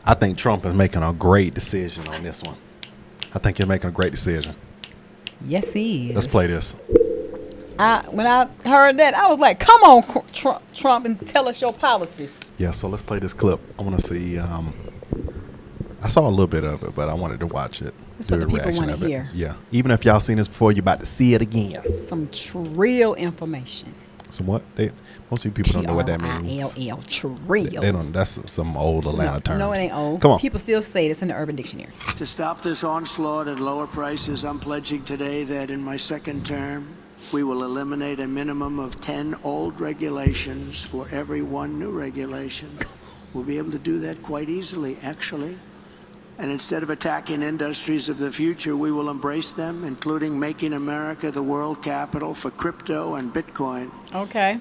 I think Trump is making a great decision on this one. I think you're making a great decision. Yes, he is. Let's play this. When I heard that, I was like, come on, Trump, and tell us your policies. Yeah, so let's play this clip. I want to see. I saw a little bit of it, but I wanted to watch it. That's what the people want to hear. Yeah. Even if y'all seen this before, you're about to see it again. Some real information. Some what? Most of you people don't know what that means. Trill. Trill. They don't. That's some old Atlanta terms. No, it ain't old. Come on. People still say this in the Urban Dictionary. To stop this onslaught and lower prices, I'm pledging today that in my second term, we will eliminate a minimum of 10 old regulations for every one new regulation. We'll be able to do that quite easily, actually. And instead of attacking industries of the future, we will embrace them, including making America the world capital for crypto and Bitcoin. Okay.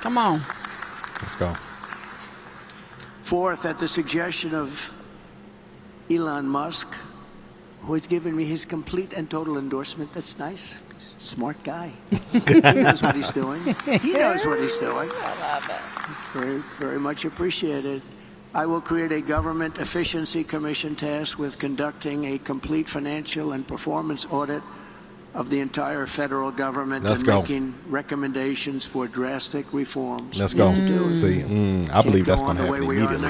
Come on. Let's go. Fourth, at the suggestion of Elon Musk, who has given me his complete and total endorsement. That's nice. Smart guy. He knows what he's doing. He knows what he's doing. I love that. It's very, very much appreciated. I will create a government efficiency commission tasked with conducting a complete financial and performance audit of the entire federal government making recommendations for drastic reforms. Let's go. See, I believe that's going to happen immediately.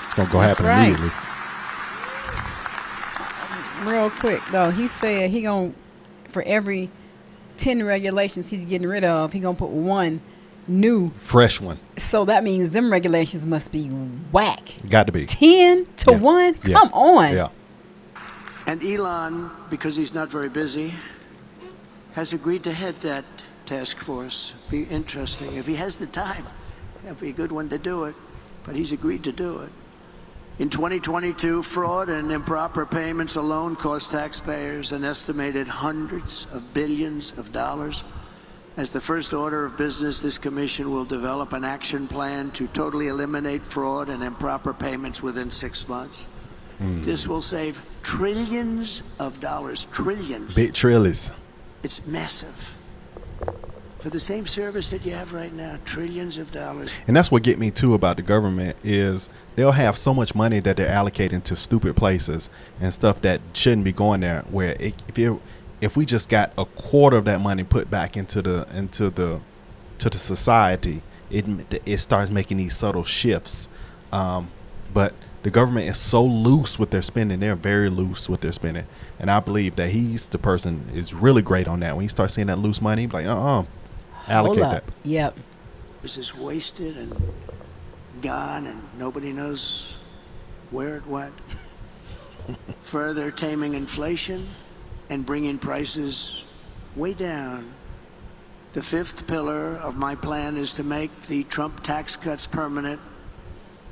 It's going to go happen immediately. Real quick, though, he said he going to, for every 10 regulations he's getting rid of, he going to put one new. Fresh one. So that means them regulations must be whack. Got to be. 10 to 1? Come on. Yeah. And Elon, because he's not very busy, has agreed to head that task force. Be interesting. If he has the time, that'd be a good one to do it. But he's agreed to do it. In 2022, fraud and improper payments alone cost taxpayers an estimated hundreds of billions of dollars. As the first order of business, this commission will develop an action plan to totally eliminate fraud and improper payments within 6 months. This will save trillions of dollars. Trillions. Big trillions. It's massive. For the same service that you have right now, trillions of dollars. And that's what get me too about the government is they'll have so much money that they're allocating to stupid places and stuff that shouldn't be going there. Where if we just got a quarter of that money put back into the society, it starts making these subtle shifts. But the government is so loose with their spending; they're very loose with their spending, and I believe that he's the person is really great on that. When you start seeing that loose money, like allocate that. Yep. This is wasted and gone, and nobody knows where it went. Further taming inflation and bringing prices way down. The fifth pillar of my plan is to make the Trump tax cuts permanent.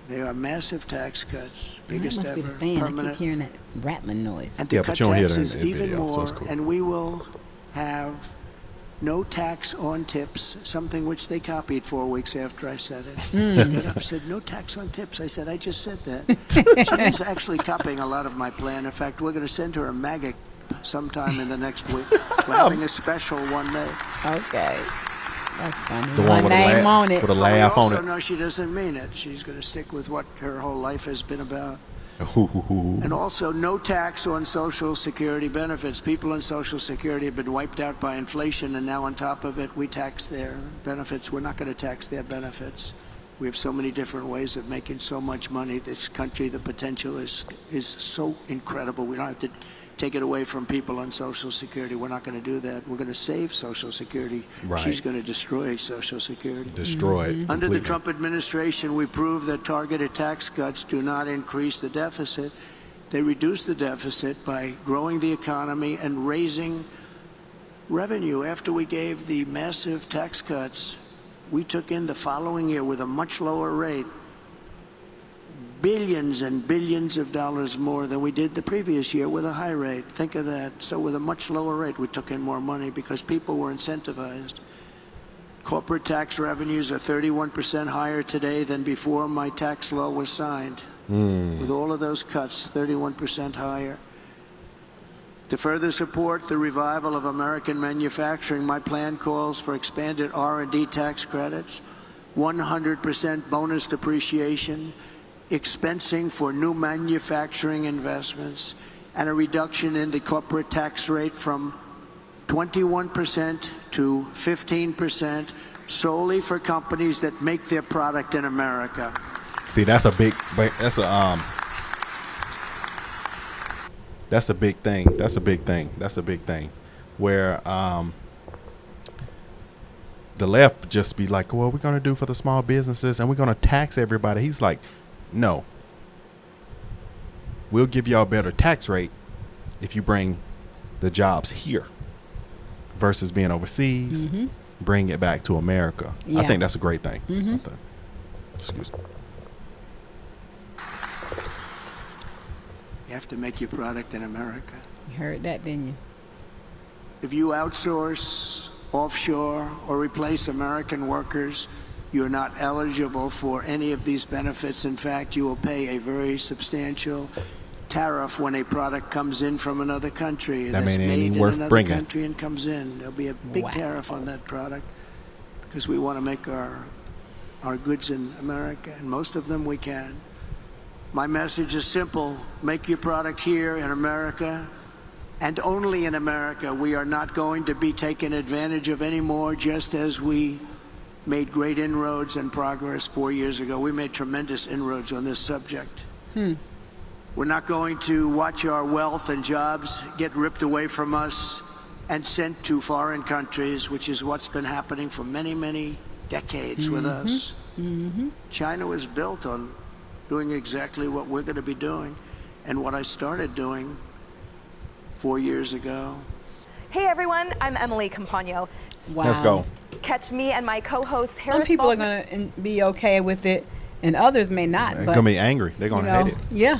They are massive tax cuts, biggest that must ever, be the fan. permanent. I keep hearing that rattling noise. And to cut but you don't hear that taxes in the even video, more, so it's cool. and we will have no tax on tips, something which they copied 4 weeks after I said it. They got up and said, no tax on tips. I said, I just said that. She's actually copying a lot of my plan. In fact, we're going to send her a MAGA sometime in the next week. We're having a special one day. Okay. That's funny. The one with name on it. With a laugh on We it. also know she doesn't mean it. She's going to stick with what her whole life has been about. And also, no tax on Social Security benefits. People on Social Security have been wiped out by inflation, and now on top of it, we tax their benefits. We're not going to tax their benefits. We have so many different ways of making so much money. This country, the potential is so incredible. We don't have to take it away from people on Social Security. We're not going to do that. We're going to save Social Security. Right. She's going to destroy Social Security. Destroy it. Under the completely. Trump administration, we proved that targeted tax cuts do not increase the deficit. They reduce the deficit by growing the economy and raising revenue. After we gave the massive tax cuts, we took in the following year with a much lower rate, billions and billions of dollars more than we did the previous year with a high rate. Think of that. So with a much lower rate, we took in more money because people were incentivized. Corporate tax revenues are 31% higher today than before my tax law was signed. With all of those cuts, 31% higher. To further support the revival of American manufacturing, my plan calls for expanded R&D tax credits, 100% bonus depreciation, expensing for new manufacturing investments, and a reduction in the corporate tax rate from 21% to 15% solely for companies that make their product in America. See, that's a big thing. That's a big thing. Where the left just be like, well, we're going to do for the small businesses and we're going to tax everybody. He's like, no. We'll give y'all a better tax rate if you bring the jobs here versus being overseas. Mm-hmm. Bring it back to America. Yeah. I think that's a great thing. Mm-hmm. Excuse me. You have to make your product in America. You heard that, didn't you? If you outsource, offshore, or replace American workers, you're not eligible for any of these benefits. In fact, you will pay a very substantial tariff when a product comes in from another country That that's mean it ain't made even in worth another bringing. country and comes in. There'll be a big Wow. tariff on that product because we want to make our goods in America, and most of them we can. My message is simple. Make your product here in America and only in America. We are not going to be taken advantage of anymore, just as we made great inroads and progress 4 years ago. We made tremendous inroads on this subject. We're not going to watch our wealth and jobs get ripped away from us and sent to foreign countries, which is what's been happening for many, many decades with us. China was built on doing exactly what we're going to be doing and what I started doing 4 years ago. Hey everyone, I'm Emily Campagno. Wow. Let's go. Catch me and my co-host Harris. Some people are Faulkner- going to be okay with it, and others may not. They're But, going to be angry. They're going you to know, hate it. yeah.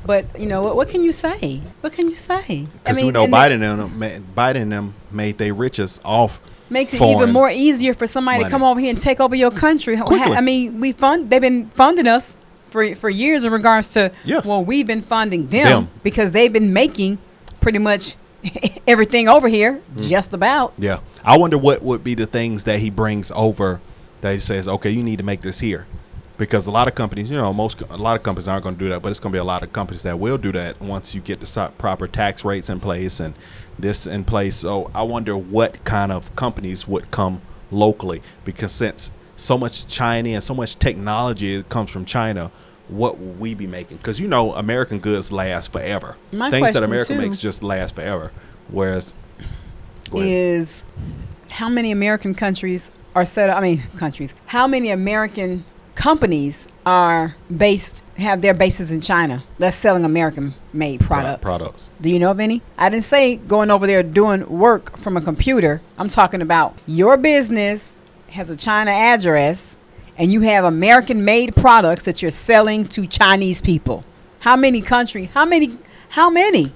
But, you know, what can you say? What can you say? Because we know Biden and them made their riches off makes it foreign even more easier for somebody to money. come over here and take over your country. Quickly. I mean, they've been funding us for years in regards to, Yes. well, we've been funding them Them. because they've been making pretty much everything over here, just about. Yeah. I wonder what would be the things that he brings over that he says, okay, you need to make this here. Because a lot of companies, a lot of companies aren't going to do that, but it's going to be a lot of companies that will do that once you get the proper tax rates in place and this in place. So I wonder what kind of companies would come locally, because since so much China and so much technology comes from China, what will we be making? Because American goods last forever. My Things that question, America too, makes just last forever. Whereas, go ahead. is how many American countries are set up? I mean, countries. How many American companies have their bases in China that's selling American-made products? Do you know of any? I didn't say going over there doing work from a computer. I'm talking about your business has a China address and you have American-made products that you're selling to Chinese people. How many countries? How many?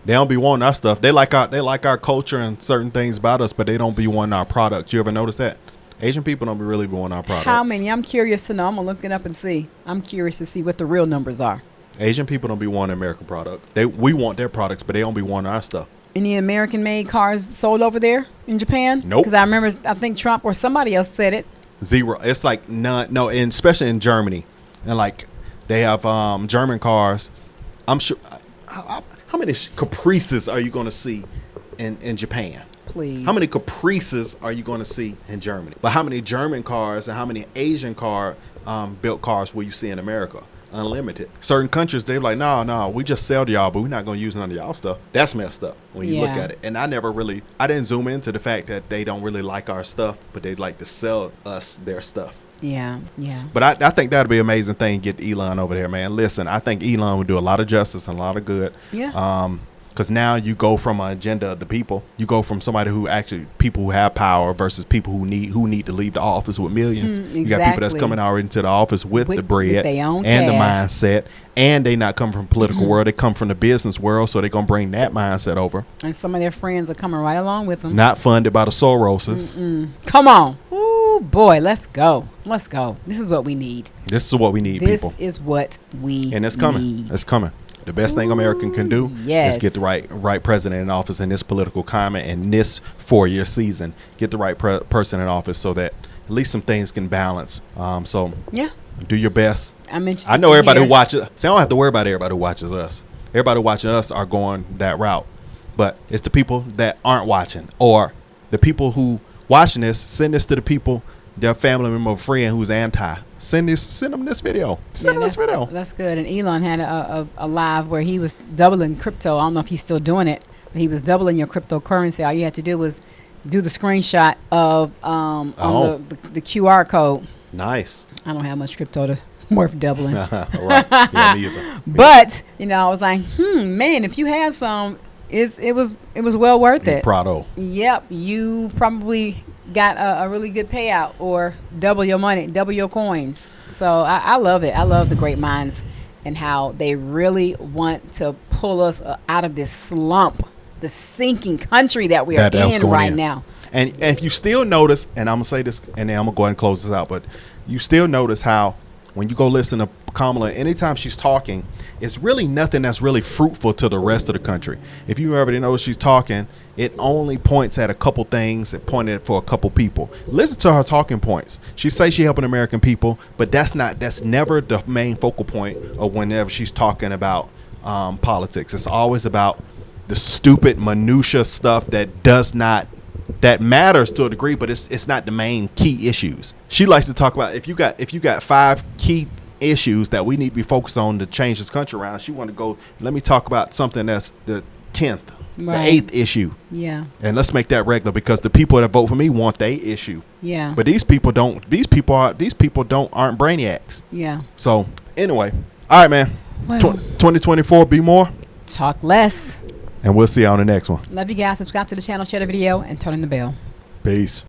They don't be wanting our stuff. They like our culture and certain things about us, but they don't be wanting our products. You ever notice that? Asian people don't really be wanting our products. How many? I'm curious to know. I'm going to look it up and see. I'm curious to see what the real numbers are. Asian people don't be wanting American product. We want their products, but they don't be wanting our stuff. Any American-made cars sold over there in Japan? Nope. Because I remember, I think Trump or somebody else said it. Zero. It's like none. No, and especially in Germany, and like they have German cars. I'm sure. How many Caprices are you going to see in Japan? Please. How many Caprices are you going to see in Germany? But how many German cars and how many Asian built cars will you see in America? Unlimited. Certain countries, they're like, no, we just sell to y'all, but we're not going to use none of y'all stuff. That's messed up when you look Yeah. at it. And I didn't zoom into the fact that they don't really like our stuff, but they like to sell us their stuff. Yeah. But I think that'd be an amazing thing to get Elon over there, man. Listen, I think Elon would do a lot of justice and a lot of good. Yeah. Because now you go from an agenda of the people. You go from people who have power versus people who need to leave the office with millions. You got people that's exactly. coming already into the office with the With bread their own and the cash. mindset. And they not come from political world. They come from the business world. So they're going to bring that mindset over. And some of their friends are coming right along with them. Not funded by the Soroses. Come on. Ooh, boy, let's go. This is what we need. This is what we need, This people. is what we And it's coming. need. It's coming. The best thing America can do yes. is get the right president in office in this political climate and this 4-year season. Get the right person in office so that at least some things can balance. So Yeah. do your best. I'm interested. I know to everybody hear. who watches. See, I don't have to worry about everybody who watches us. Everybody watching us are going that route, but it's the people that aren't watching, or the people who watching this. Send this to the people, their family member or friend who's anti. Send them this video. Send them this video. That's good. And Elon had a live where he was doubling crypto. I don't know if he's still doing it, but he was doubling your cryptocurrency. All you had to do was do the screenshot of on the QR code. Nice. I don't have much crypto to worth doubling. Right. Yeah, me either. But I was like, man, if you had some, it was well worth it. Prado. Yep, you probably got a really good payout, or double your money, double your coins. So I love it. I love the great minds and how they really want to pull us out of this slump, the sinking country that we are in right now. And if you still notice, and I'm gonna say this, and then I'm gonna go ahead and close this out, but you still notice how when you go listen to Kamala, anytime she's talking, it's really nothing that's really fruitful to the rest of the country. If you ever notice she's talking, it only points at a couple things. It pointed for a couple people. Listen to her talking points. She says she helping American people, but that's never the main focal point of whenever she's talking about politics. It's always about the stupid minutia stuff that matters to a degree, but it's not the main key issues. She likes to talk about if you got 5 key issues that we need to be focused on to change this country around. She want to go, let me talk about something that's the 10th, Right. the 8th issue. Yeah. And let's make that regular, because the people that vote for me want their issue. Yeah. But these people don't. These people aren't brainiacs. Yeah. So anyway, all right, man. Well. 2024, be more, Talk less. and we'll see you on the next one. Love you guys. Subscribe to the channel, share the video, and turn on the bell. Peace.